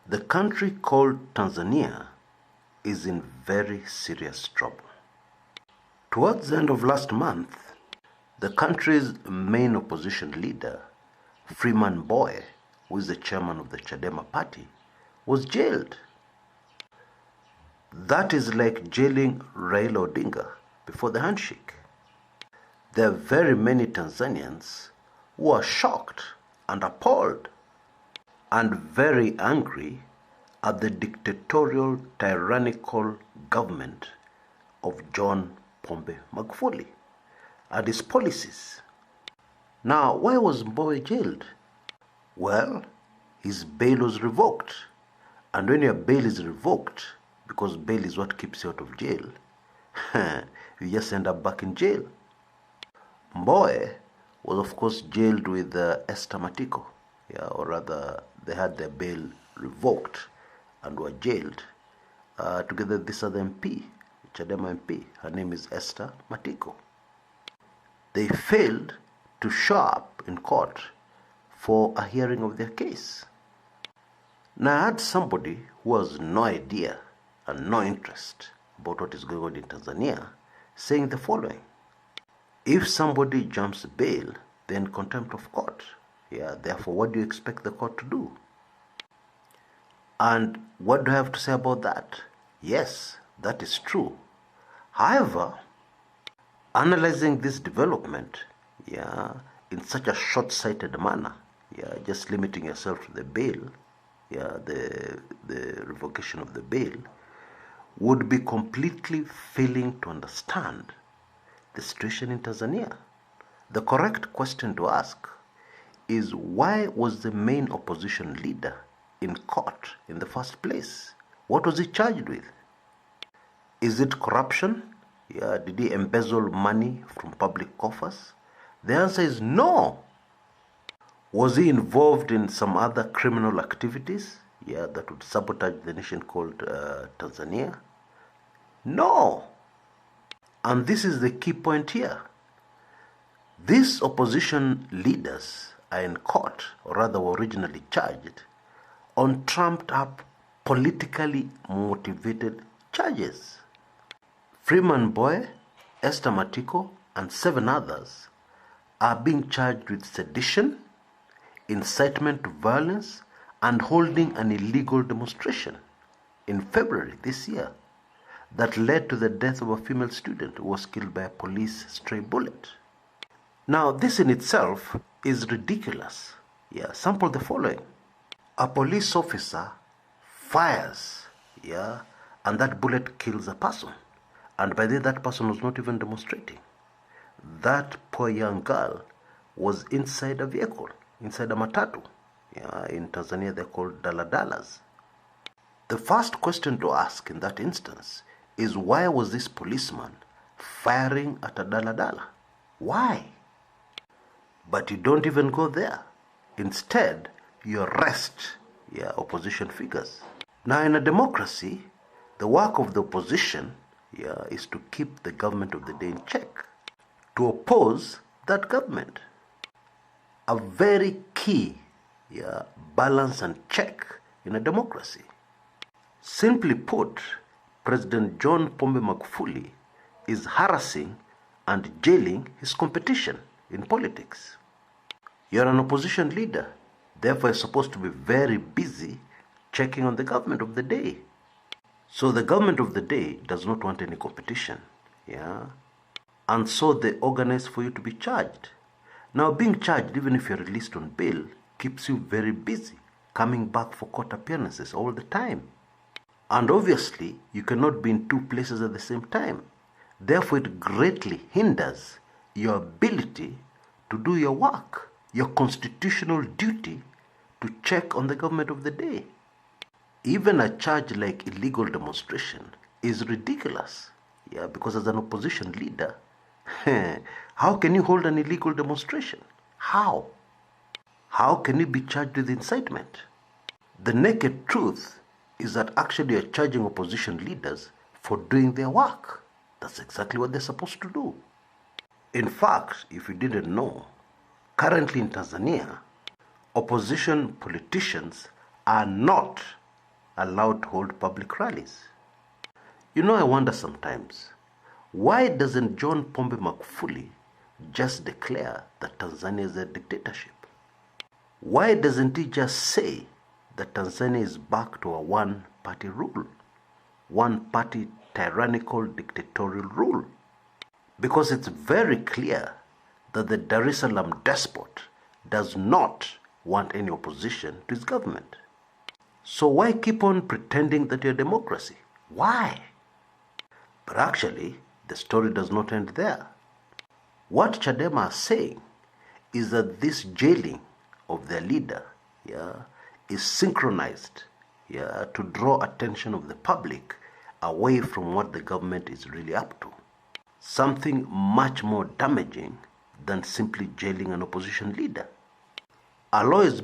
The country called Tanzania is in very serious trouble. Towards the end of last month, the country's main opposition leader, Freeman Mbowe, who is the chairman of the Chadema party, was jailed. That is like jailing Raila Odinga before the handshake. There are very many Tanzanians who are shocked and appalled and very angry at the dictatorial, tyrannical government of John Pombe Magufuli and his policies. Now, why was Mbowe jailed? Well, his bail was revoked. And when your bail is revoked, because bail is what keeps you out of jail, you just end up back in jail. Mbowe was of course jailed with Esther Matiko, or rather they had their bail revoked and were jailed together with this other MP, Chadema MP. Her name is Esther Matiko. They failed to show up in court for a hearing of their case. Now I had somebody who has no idea and no interest about what is going on in Tanzania saying the following: if somebody jumps bail, they're in contempt of court. Therefore, what do you expect the court to do? And what do I have to say about that? Yes, that is true. However, analyzing this development, in such a short-sighted manner, just limiting yourself to the bail, the revocation of the bail, would be completely failing to understand the situation in Tanzania. The correct question to ask is, why was the main opposition leader in court in the first place? What was he charged with? Is it corruption? Did he embezzle money from public coffers? The answer is no. Was he involved in some other criminal activities? That would sabotage the nation called Tanzania? No. And this is the key point here. These opposition leaders are in court, or rather were originally charged, on trumped up, politically motivated charges. Freeman Mbowe, Esther Matiko, and 7 others are being charged with sedition, incitement to violence, and holding an illegal demonstration in February this year that led to the death of a female student who was killed by a police stray bullet. Now, this in itself is ridiculous. Sample the following. A police officer fires, and that bullet kills a person. And by then, that person was not even demonstrating. That poor young girl was inside a vehicle, inside a matatu. In Tanzania, they're called daladalas. The first question to ask in that instance is, why was this policeman firing at a daladala? Why? But you don't even go there. Instead, you arrest opposition figures. Now, in a democracy, the work of the opposition is to keep the government of the day in check, to oppose that government. A very key balance and check in a democracy. Simply put, President John Pombe Magufuli is harassing and jailing his competition in politics. You're an opposition leader, therefore you're supposed to be very busy checking on the government of the day. So the government of the day does not want any competition, and so they organize for you to be charged. Now, being charged, even if you're released on bail, keeps you very busy, coming back for court appearances all the time. And obviously, you cannot be in 2 places at the same time. Therefore, it greatly hinders your ability to do your work, your constitutional duty to check on the government of the day. Even a charge like illegal demonstration is ridiculous, because as an opposition leader, how can you hold an illegal demonstration? How? How can you be charged with incitement? The naked truth is that actually you're charging opposition leaders for doing their work. That's exactly what they're supposed to do. In fact, if you didn't know, currently in Tanzania, opposition politicians are not allowed to hold public rallies. You know, I wonder sometimes, why doesn't John Pombe Magufuli just declare that Tanzania is a dictatorship? Why doesn't he just say that Tanzania is back to a one-party rule? One-party tyrannical dictatorial rule? Because it's very clear that the Dar es Salaam despot does not want any opposition to his government. So why keep on pretending that you're a democracy? Why? But actually, the story does not end there. What Chadema are saying is that this jailing of their leader is synchronized to draw attention of the public away from what the government is really up to. Something much more damaging than simply jailing an opposition leader. A law is